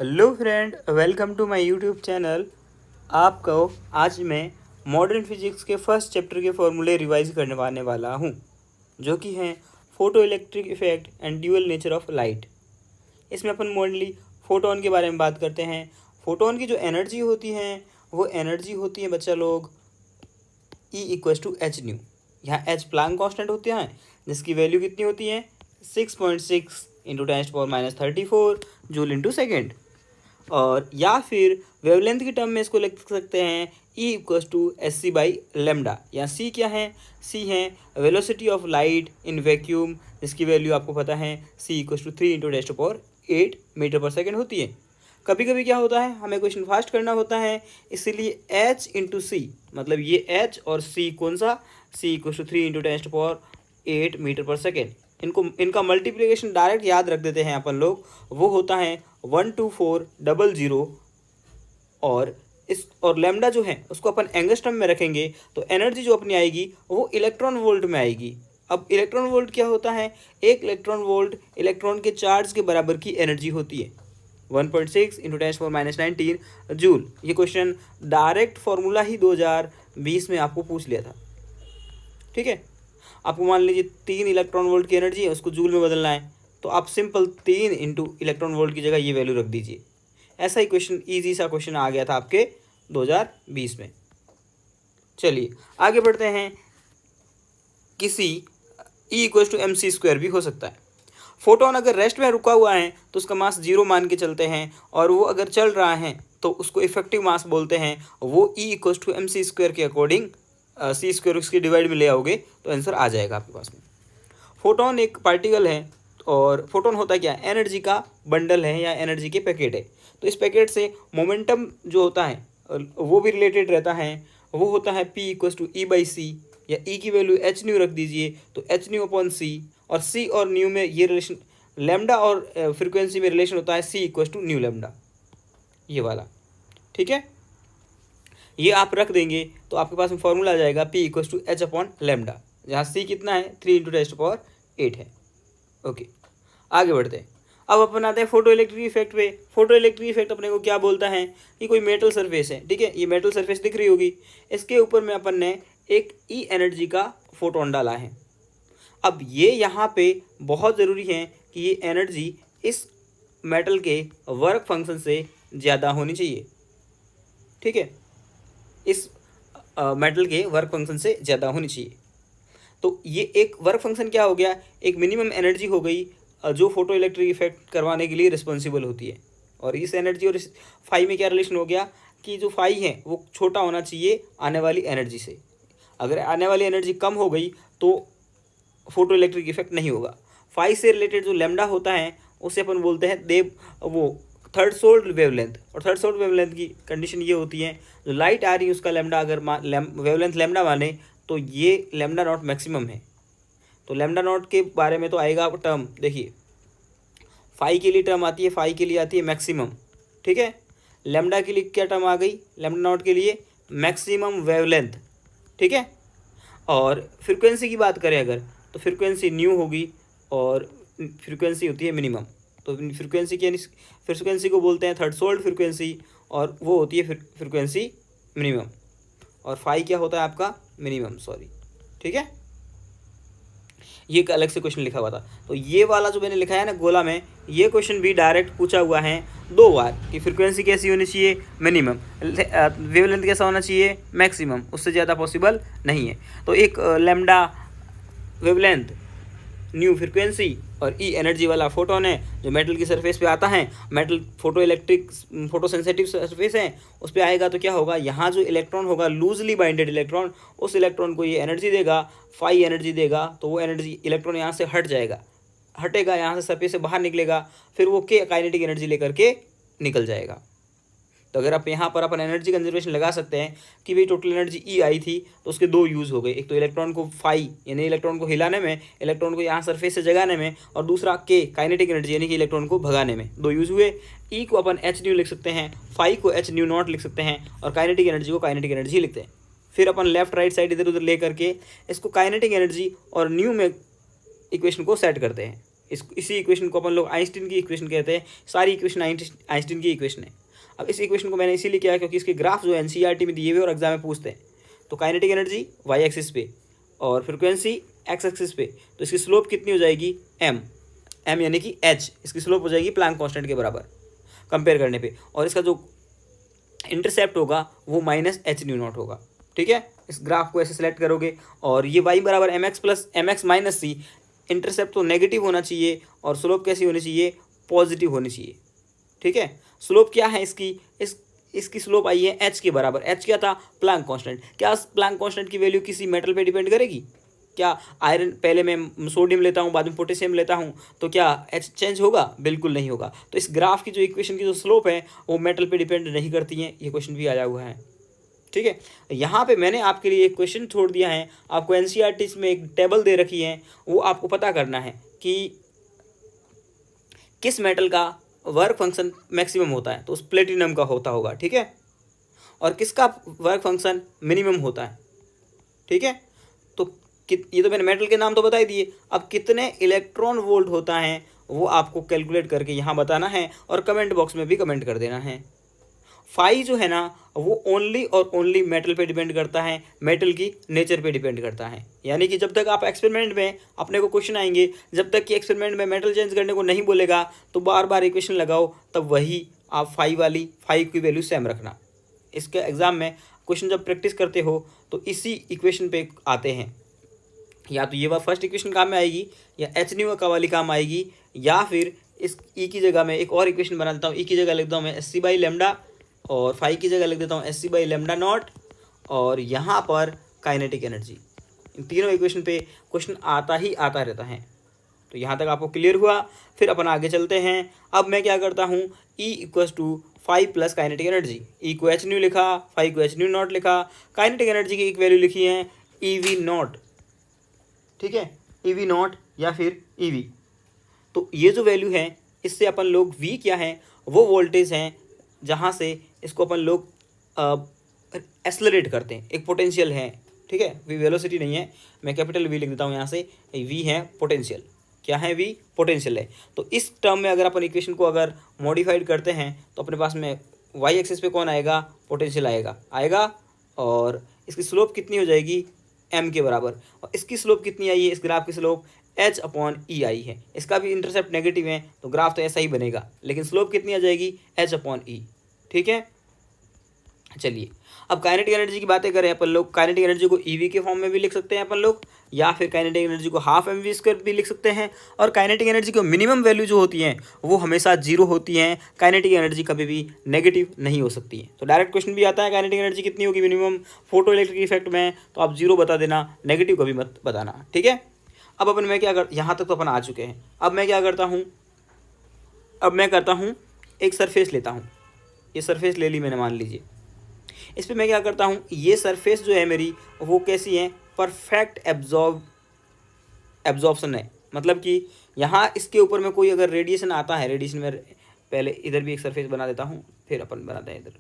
Hello friend, welcome to my YouTube channel. आपको आज मैं मॉडर्न फिजिक्स के फर्स्ट चैप्टर के फॉर्मूले रिवाइज करवाने वाला हूँ, जो कि हैं photoelectric effect and dual nature of light. इसमें अपन मॉडर्नली फोटोन के बारे में बात करते हैं। फोटोन की जो एनर्जी होती है वो एनर्जी होती है बच्चा लोग E=h न्यू। यहाँ h प्लैंक कांस्टेंट होते हैं, जिसकी वैल्यू कितनी होती है 6.6 इंटू 10⁻34 जूल इंटू सेकेंड। और या फिर वेवलेंथ की टर्म में इसको लिख सकते हैं E=sc/λ। या c क्या है, c है velocity of light in vacuum, जिसकी वैल्यू आपको पता है c=3 × 10⁸ मीटर पर सेकेंड होती है। कभी कभी क्या होता है, हमें क्वेश्चन फास्ट करना होता है, इसीलिए h इंटू सी, मतलब ये h और c कौन सा, c=3 × 10⁸ मीटर पर सेकेंड। इनका मल्टीप्लिकेशन डायरेक्ट याद रख देते हैं अपन लोग, वो होता है 12400। और लैम्डा जो है उसको अपन एंगस्ट्रम में रखेंगे तो एनर्जी जो अपनी आएगी वो इलेक्ट्रॉन वोल्ट में आएगी। अब इलेक्ट्रॉन वोल्ट क्या होता है, एक इलेक्ट्रॉन वोल्ट इलेक्ट्रॉन के चार्ज के बराबर की एनर्जी होती है 1.6 इंटू 10⁻19 जूल। ये क्वेश्चन डायरेक्ट फॉर्मूला ही 2020 में आपको पूछ लिया था। ठीक है, आपको मान लीजिए 3 इलेक्ट्रॉन वोल्ट की एनर्जी है, उसको जूल में बदलना है, तो आप सिंपल 3 इंटू इलेक्ट्रॉन वोल्ट की जगह ये वैल्यू रख दीजिए। ऐसा ही क्वेश्चन, ईजी सा क्वेश्चन आ गया था आपके 2020 में। चलिए आगे बढ़ते हैं। किसी E=mc² भी हो सकता है। फोटोन अगर रेस्ट में रुका हुआ है तो उसका मास 0 मान के चलते हैं, और वो अगर चल रहा है तो उसको इफेक्टिव मास बोलते हैं। वो E=mc² के अकॉर्डिंग c² उसकी डिवाइड में ले आओगे तो आंसर आ जाएगा आपके पास में। फोटोन एक पार्टिकल है, और फोटोन होता क्या है, एनर्जी का बंडल है या एनर्जी के पैकेट है। तो इस पैकेट से मोमेंटम जो होता है वो भी रिलेटेड रहता है। वो होता है P=E/c, या E की वैल्यू h न्यू रख दीजिए तो h न्यू अपॉन c, और c और न्यू में ये रिलेशन, लैम्डा और फ्रीक्वेंसी में रिलेशन होता है c=न्यू लैम्डा, ये वाला। ठीक है, ये आप रख देंगे तो आपके पास में फॉर्मूला आ जाएगा P=h/λ, जहाँ c कितना है 3 × 10⁸ है। ओके, आगे बढ़ते हैं। अब अपन आते हैं फोटो इलेक्ट्रिक इफेक्ट पे। फोटो इलेक्ट्रिक इफेक्ट अपने को क्या बोलता है कि कोई मेटल सरफेस है, ठीक है, ये मेटल सरफेस दिख रही होगी, इसके ऊपर में अपन ने एक ई एनर्जी का फोटोन डाला है। अब ये यहाँ पे बहुत ज़रूरी है कि ये एनर्जी इस मेटल के वर्क फंक्शन से ज़्यादा होनी चाहिए। ठीक है, इस मेटल के वर्क फंक्शन से ज़्यादा होनी चाहिए। तो ये एक वर्क फंक्शन क्या हो गया, एक मिनिमम एनर्जी हो गई जो फोटो इलेक्ट्रिक इफेक्ट करवाने के लिए रिस्पॉन्सिबल होती है। और इस एनर्जी और इस फाई में क्या रिलेशन हो गया कि जो फाई है वो छोटा होना चाहिए आने वाली एनर्जी से। अगर आने वाली एनर्जी कम हो गई तो फोटो इलेक्ट्रिक इफेक्ट नहीं होगा। फाई से रिलेटेड जो लैम्डा होता है उसे अपन बोलते हैं वो थर्ड वेवलेंथ। और थर्ड वेवलेंथ की कंडीशन ये होती है, जो लाइट आ रही है उसका लैम्डा अगर वेवलेंथ लैम्डा माने तो ये लैम्डा नॉट मैक्सिमम है। तो लैम्डा नॉट के बारे में तो आएगा टर्म, देखिए फाई के लिए टर्म आती है, फाई के लिए आती है मैक्सिमम। ठीक है, लैम्डा के लिए क्या टर्म आ गई, लैम्डा नॉट के लिए मैक्सिमम वेवलेंथ। ठीक है, और फ्रीक्वेंसी की बात करें अगर, तो फ्रीक्वेंसी न्यू होगी और फ्रीक्वेंसी होती है मिनिमम। तो फ्रीक्वेंसी को बोलते हैं थर्ड फ्रीक्वेंसी, और वो होती है फ्रीक्वेंसी मिनिमम। और फाई क्या होता है आपका, मिनिमम, सॉरी। ठीक है, ये एक अलग से क्वेश्चन लिखा हुआ था। तो ये वाला जो मैंने लिखा है ना गोला में, ये क्वेश्चन भी डायरेक्ट पूछा हुआ है 2 बार कि फ्रीक्वेंसी कैसी होनी चाहिए, मिनिमम, वेवलेंथ कैसा होना चाहिए, मैक्सिमम, उससे ज़्यादा पॉसिबल नहीं है। तो एक लैम्डा वेवलेंथ, न्यू फ्रीक्वेंसी और ई एनर्जी वाला फोटोन है जो मेटल की सरफेस पे आता है। मेटल फोटो सेंसिटिव सरफेस है, उस पर आएगा तो क्या होगा, यहाँ जो इलेक्ट्रॉन होगा लूजली बाइंडेड इलेक्ट्रॉन, उस इलेक्ट्रॉन को ये एनर्जी देगा, फाई एनर्जी देगा। तो वो एनर्जी इलेक्ट्रॉन यहाँ से हटेगा यहाँ से सरफेस से बाहर निकलेगा, फिर वो के काइनेटिक एनर्जी लेकर के निकल जाएगा। तो अगर आप यहाँ पर अपन एनर्जी कंजर्वेशन लगा सकते हैं कि भाई टोटल एनर्जी ई आई थी, तो उसके 2 यूज़ हो गए। एक तो इलेक्ट्रॉन को फाई यानी इलेक्ट्रॉन को हिलाने में, इलेक्ट्रॉन को यहाँ सरफेस से जगाने में, और दूसरा के काइनेटिक एनर्जी यानी कि इलेक्ट्रॉन को भगाने में, 2 यूज़ हुए। ई को अपन एच न्यू लिख सकते हैं, फाई को एच न्यू नॉट लिख सकते हैं, और काइनेटिक एनर्जी को काइनेटिक एनर्जी लिखते हैं। फिर अपन लेफ्ट राइट साइड इधर उधर ले करके इसको काइनेटिक एनर्जी और न्यू में इक्वेशन को सेट करते हैं। इसी इक्वेशन को अपन लोग आइंस्टीन की इक्वेशन कहते हैं। सारी इक्वेशन आइंस्टीन की इक्वेशन है। अब इस इक्वेशन को मैंने इसीलिए किया क्योंकि इसके ग्राफ जो एनसीईआरटी में दिए हुए और एग्जाम में पूछते हैं। तो काइनेटिक एनर्जी वाई एक्सिस पे और फ्रिक्वेंसी एक्स एक्सिस पे, तो इसकी स्लोप कितनी हो जाएगी, एम यानी कि एच, इसकी स्लोप हो जाएगी प्लैंक कांस्टेंट के बराबर कंपेयर करने पे, और इसका जो इंटरसेप्ट होगा वो माइनस एच न्यू नॉट होगा। ठीक है, इस ग्राफ को ऐसे सेलेक्ट करोगे और ये y बराबर m x plus m x minus c, intercept तो नेगेटिव होना चाहिए और स्लोप कैसी होनी चाहिए, पॉजिटिव होनी चाहिए। ठीक है, स्लोप क्या है इसकी, इसकी स्लोप आई है h के बराबर। h क्या था, प्लैंक कांस्टेंट। क्या प्लैंक कांस्टेंट की वैल्यू किसी मेटल पे डिपेंड करेगी? क्या आयरन, पहले मैं सोडियम लेता हूँ बाद में पोटेशियम लेता हूँ, तो क्या एच चेंज होगा? बिल्कुल नहीं होगा। तो इस ग्राफ की जो इक्वेशन की जो स्लोप है वो मेटल पे डिपेंड नहीं करती है। ये क्वेश्चन भी आया हुआ है। ठीक है, यहाँ पे मैंने आपके लिए एक क्वेश्चन छोड़ दिया है। आपको एनसीईआरटी में एक टेबल दे रखी है, वो आपको पता करना है कि किस मेटल का वर्क फंक्शन मैक्सिमम होता है, तो उस प्लेटिनम का होता होगा। ठीक है, और किसका वर्क फंक्शन मिनिमम होता है। ठीक है, तो ये तो मैंने मेटल के नाम तो बता ही दिए। अब कितने इलेक्ट्रॉन वोल्ट होता है वो आपको कैलकुलेट करके यहाँ बताना है और कमेंट बॉक्स में भी कमेंट कर देना है। फाई जो है ना वो ओनली और ओनली मेटल पे डिपेंड करता है, मेटल की नेचर पे डिपेंड करता है। यानी कि जब तक आप एक्सपेरिमेंट में अपने को क्वेश्चन आएंगे, जब तक कि एक्सपेरिमेंट में मेटल चेंज करने को नहीं बोलेगा तो बार बार इक्वेशन लगाओ, तब वही आप फाई की वैल्यू सेम रखना। इसके एग्जाम में क्वेश्चन जब प्रैक्टिस करते हो तो इसी इक्वेशन पे आते हैं। या तो ये फर्स्ट इक्वेशन काम में आएगी, या एच न्यू का वाली काम आएगी, या फिर इस ई की जगह में एक और इक्वेशन बना देता हूँ। ई की जगह लिखता हूँ मैं एस सी बाई लेमडा, और फाई की जगह लिख देता हूँ S C by lambda naught, और यहाँ पर काइनेटिक एनर्जी। इन तीनों इक्वेशन पे क्वेश्चन आता ही आता रहता है। तो यहाँ तक आपको क्लियर हुआ। फिर अपन आगे चलते हैं। अब मैं क्या करता हूँ, E equals to five plus kinetic energy. E को एच न्यू लिखा, फाइव को एच न्यू नॉट लिखा, काइनेटिक एनर्जी की एक वैल्यू लिखी है ई वी नॉट। ठीक है, ई वी नॉट या फिर ई वी। तो ये जो वैल्यू है इससे अपन लोग वी क्या है, वो वोल्टेज हैं जहाँ से इसको अपन लोग एक्सेलरेट करते हैं। एक पोटेंशियल है। ठीक है, वी वेलोसिटी नहीं है, मैं कैपिटल वी लिख देता हूँ यहाँ से। वी है पोटेंशियल। क्या है, वी पोटेंशियल है। तो इस टर्म में अगर अपन इक्वेशन को अगर मॉडिफाइड करते हैं तो अपने पास में वाई एक्सिस पे कौन आएगा, पोटेंशियल आएगा। और इसकी स्लोप कितनी हो जाएगी, एम के बराबर। और इसकी स्लोप कितनी आई है, इस ग्राफ की स्लोप एच अपॉन ई आई है। इसका भी इंटरसेप्ट नेगेटिव है तो ग्राफ तो ऐसा ही बनेगा, लेकिन स्लोप कितनी आ जाएगी, एच अपॉन ई। ठीक है, चलिए अब काइनेटिक एनर्जी की बातें करें अपन लोग। काइनेटिक एनर्जी को ईवी के फॉर्म में भी लिख सकते हैं अपन लोग, या फिर काइनेटिक एनर्जी को हाफ एम वी स्क्वायर भी लिख सकते हैं। और काइनेटिक एनर्जी को मिनिमम वैल्यू जो होती है वो हमेशा जीरो होती है। काइनेटिक एनर्जी कभी भी नेगेटिव नहीं हो सकती है। तो डायरेक्ट क्वेश्चन भी आता है, काइनेटिक एनर्जी कितनी होगी मिनिमम फोटो इलेक्ट्रिक इफेक्ट में, तो आप जीरो बता देना, नेगेटिव कभी मत बताना। ठीक है, अब अपन मैं क्या यहाँ तक तो अपन आ चुके हैं। अब मैं क्या करता हूँ, अब मैं करता हूँ एक सरफेस लेता हूँ। ये सरफेस ले ली मैंने, मान लीजिए। इस पर मैं क्या करता हूँ, ये सरफेस जो है मेरी वो कैसी है, परफेक्ट एब्जॉर्प्शन है। मतलब कि यहाँ इसके ऊपर में कोई अगर रेडिएशन आता है, रेडिएशन में पहले इधर भी एक सरफेस बना देता हूँ, फिर अपन बनाते हैं इधर।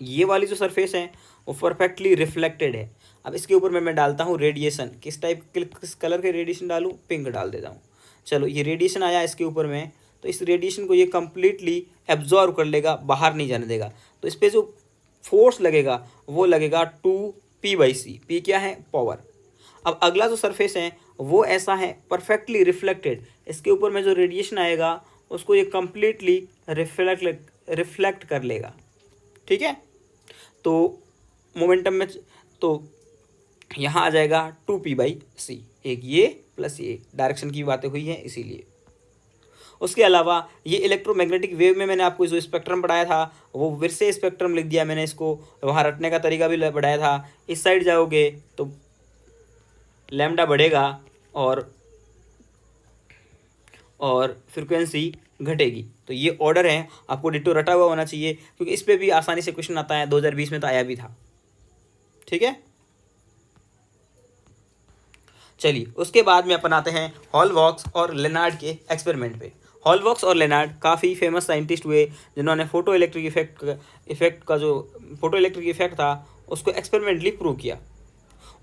ये वाली जो सरफेस है वो परफेक्टली रिफ्लेक्टेड है। अब इसके ऊपर मैं डालता हूँ रेडिएशन। किस टाइप किस कलर के रेडिएशन डालूँ, पिंक डाल देता हूँ। चलो ये रेडिएशन आया इसके ऊपर में, तो इस रेडिएशन को ये कम्प्लीटली एब्जॉर्व कर लेगा, बाहर नहीं जाने देगा। तो इस पर जो फोर्स लगेगा वो लगेगा 2p/c। पी क्या है, पावर। अब अगला जो सरफेस है वो ऐसा है परफेक्टली रिफ्लेक्टेड। इसके ऊपर में जो रेडिएशन आएगा उसको ये कम्प्लीटली रिफ्लेक्ट कर लेगा। ठीक है, तो मोमेंटम में तो यहाँ आ जाएगा 2p/c। एक ये प्लस ये डायरेक्शन की बातें हुई हैं इसीलिए। उसके अलावा ये इलेक्ट्रोमैग्नेटिक वेव में मैंने आपको जो स्पेक्ट्रम पढ़ाया था वो फिर से स्पेक्ट्रम लिख दिया मैंने। इसको वहाँ रटने का तरीका भी पढ़ाया था। इस साइड जाओगे तो लैम्डा बढ़ेगा और फ्रिक्वेंसी घटेगी। तो ये ऑर्डर है, आपको डिटो रटा हुआ होना चाहिए, क्योंकि इस पर भी आसानी से क्वेश्चन आता है। 2020 में तो आया भी था। ठीक है, चलिए उसके बाद में अपन आते हैं हॉलबॉक्स और लेनार्ड के एक्सपेरिमेंट पे। हॉलबॉक्स और लेनार्ड काफ़ी फेमस साइंटिस्ट हुए जिन्होंने फोटो इलेक्ट्रिक इफेक्ट का जो फोटो इलेक्ट्रिक इफेक्ट था उसको एक्सपेरिमेंटली प्रूव किया।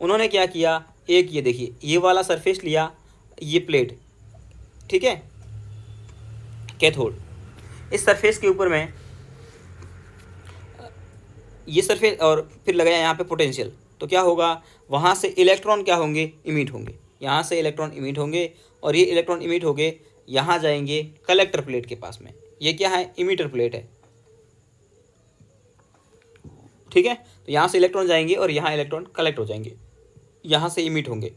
उन्होंने क्या किया, एक ये देखिए, ये वाला सरफेस लिया, ये प्लेट, ठीक है, कैथोड। इस सरफेस के ऊपर मैं ये सरफेस और फिर लगाया यहाँ पे पोटेंशियल, तो क्या होगा, वहाँ से इलेक्ट्रॉन क्या होंगे, इमिट होंगे, यहाँ से इलेक्ट्रॉन इमिट होंगे और ये इलेक्ट्रॉन इमिट होंगे यहाँ जाएंगे कलेक्टर प्लेट के पास में। ये क्या है, इमीटर प्लेट है, ठीक है। तो यहाँ से इलेक्ट्रॉन जाएंगे और यहाँ इलेक्ट्रॉन कलेक्ट हो जाएंगे, यहाँ से इमिट होंगे।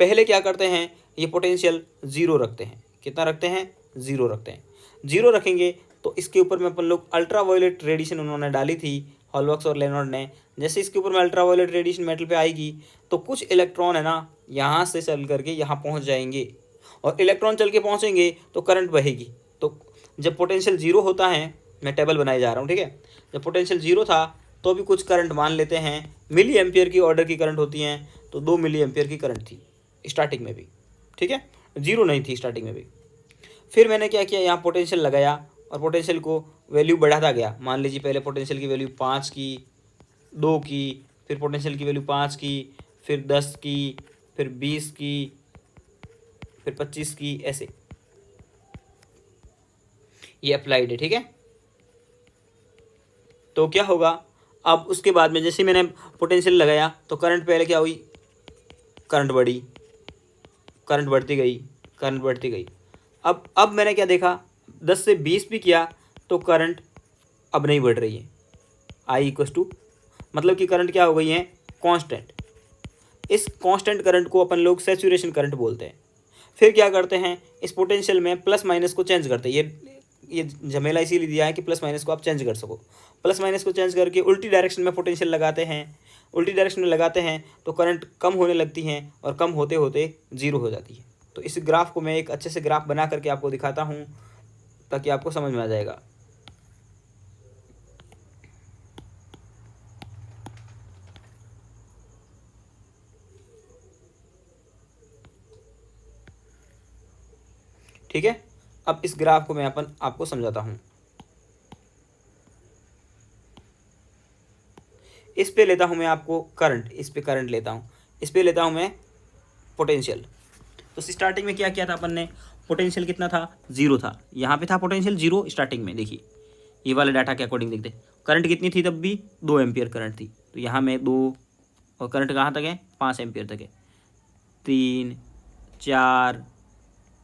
पहले क्या करते हैं, ये पोटेंशियल ज़ीरो रखते हैं। कितना रखते हैं, ज़ीरो रखते हैं। ज़ीरो रखेंगे तो इसके ऊपर में अपन लोग अल्ट्रावायलेट रेडिएशन उन्होंने डाली थी, हॉलबर्ग और लेनार्ड ने। जैसे इसके ऊपर में अल्ट्रावायलेट रेडिएशन मेटल पे आएगी तो कुछ इलेक्ट्रॉन है ना, यहाँ से चल करके यहाँ पहुँच जाएंगे, और इलेक्ट्रॉन चल के पहुँचेंगे तो करंट बहेगी। तो जब पोटेंशियल ज़ीरो होता है, मैं टेबल बनाए जा रहा हूँ, ठीक है। जब पोटेंशियल ज़ीरो था तो भी कुछ करंट मान लेते हैं, मिली एम्पियर की ऑर्डर की करंट होती हैं, तो 2 मिली एम्पियर की करंट थी स्टार्टिंग में भी, ठीक है, ज़ीरो नहीं थी स्टार्टिंग में भी। फिर मैंने क्या किया, यहाँ पोटेंशियल लगाया और पोटेंशियल को वैल्यू बढ़ाता गया। मान लीजिए पहले पोटेंशियल की वैल्यू 5 की, 2 की, फिर पोटेंशियल की वैल्यू 5 की, फिर 10 की, फिर 20 की, फिर 25 की, ऐसे। ये अप्लाइड है, ठीक है। तो क्या होगा, अब उसके बाद में जैसे मैंने पोटेंशियल लगाया तो करंट पहले क्या हुई, करंट बढ़ी, करंट बढ़ती गई, करंट बढ़ती गई। अब मैंने क्या देखा, 10 से 20 भी किया तो करंट अब नहीं बढ़ रही है। आई इक्वस टू, मतलब कि करंट क्या हो गई है, कांस्टेंट। इस कांस्टेंट करंट को अपन लोग सैचुरेशन करंट बोलते हैं। फिर क्या करते हैं, इस पोटेंशियल में प्लस माइनस को चेंज करते हैं। ये झमेला इसीलिए दिया है कि प्लस माइनस को आप चेंज कर सको। प्लस माइनस को चेंज करके उल्टी डायरेक्शन में पोटेंशियल लगाते हैं। उल्टी डायरेक्शन में लगाते हैं तो करंट कम होने लगती हैं और कम होते होते ज़ीरो हो जाती है। तो इस ग्राफ को मैं एक अच्छे से ग्राफ बना करके आपको दिखाता हूँ ताकि आपको समझ में आ जाएगा। ठीक है, अब इस ग्राफ को मैं आपको समझाता हूँ। इस पे लेता हूँ मैं आपको करंट, इस पे करंट लेता हूँ, इस पे लेता हूँ मैं पोटेंशियल। तो स्टार्टिंग में क्या किया था अपन ने, पोटेंशियल कितना था, ज़ीरो था। यहाँ पे था पोटेंशियल ज़ीरो स्टार्टिंग में, देखिए ये वाले डाटा के अकॉर्डिंग देखते। करंट कितनी थी तब भी, 2 एम्पियर करंट थी। तो यहाँ में 2 और करंट कहाँ तक है, 5 एम्पियर तक है, 3, 4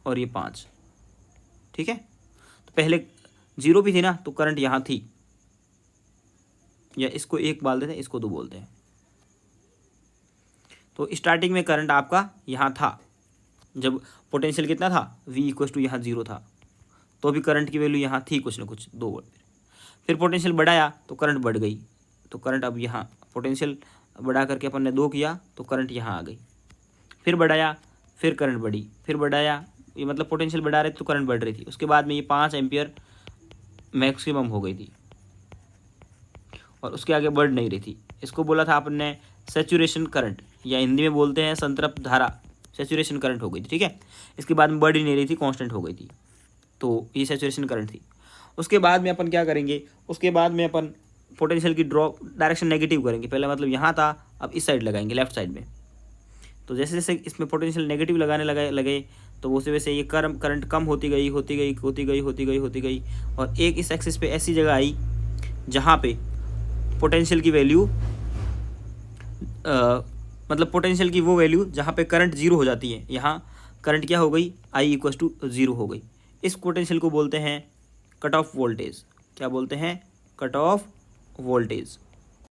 और ये 5, ठीक है। तो पहले ज़ीरो भी थी ना, तो करंट यहाँ थी, या इसको 1 बोल देते हैं, इसको 2 बोलते हैं। तो स्टार्टिंग में करंट आपका यहाँ था, जब पोटेंशियल कितना था, V इक्वस टू यहाँ 0 था, तो भी करंट की वैल्यू यहाँ थी कुछ ना कुछ 2 वोल्ट। फिर पोटेंशियल बढ़ाया तो करंट बढ़ गई, तो करंट अब यहाँ पोटेंशियल बढ़ा करके अपन ने 2 किया तो करंट यहाँ आ गई। फिर बढ़ाया, फिर करंट बढ़ी, फिर बढ़ाया, ये मतलब पोटेंशियल बढ़ा रहे तो करंट बढ़ रही थी। उसके बाद में ये 5 एम्पियर मैक्सिमम हो गई थी और उसके आगे बढ़ नहीं रही थी। इसको बोला था अपन ने सैचुरेशन करंट, या हिंदी में बोलते हैं संतृप्त धारा। सैचुरेशन करंट हो गई थी, ठीक है। इसके बाद में बढ़ ही नहीं रही थी, कांस्टेंट हो गई थी, तो ये सैचुरेशन करंट थी। उसके बाद में अपन क्या करेंगे, उसके बाद में अपन पोटेंशियल की ड्रॉप डायरेक्शन नेगेटिव करेंगे। पहले मतलब यहाँ था, अब इस साइड लगाएंगे, लेफ्ट साइड में। तो जैसे जैसे इसमें पोटेंशियल नेगेटिव लगाने लगे तो उसी वजह से ये करंट कम होती गई और एक इस एक्सिस पे ऐसी जगह आई जहाँ पे पोटेंशियल की वैल्यू मतलब पोटेंशियल की वो वैल्यू जहाँ पे करंट 0 हो जाती है। यहाँ करंट क्या हो गई, I इक्वस टू 0 हो गई। इस पोटेंशियल को बोलते हैं कट ऑफ वोल्टेज। क्या बोलते हैं, कट ऑफ वोल्टेज।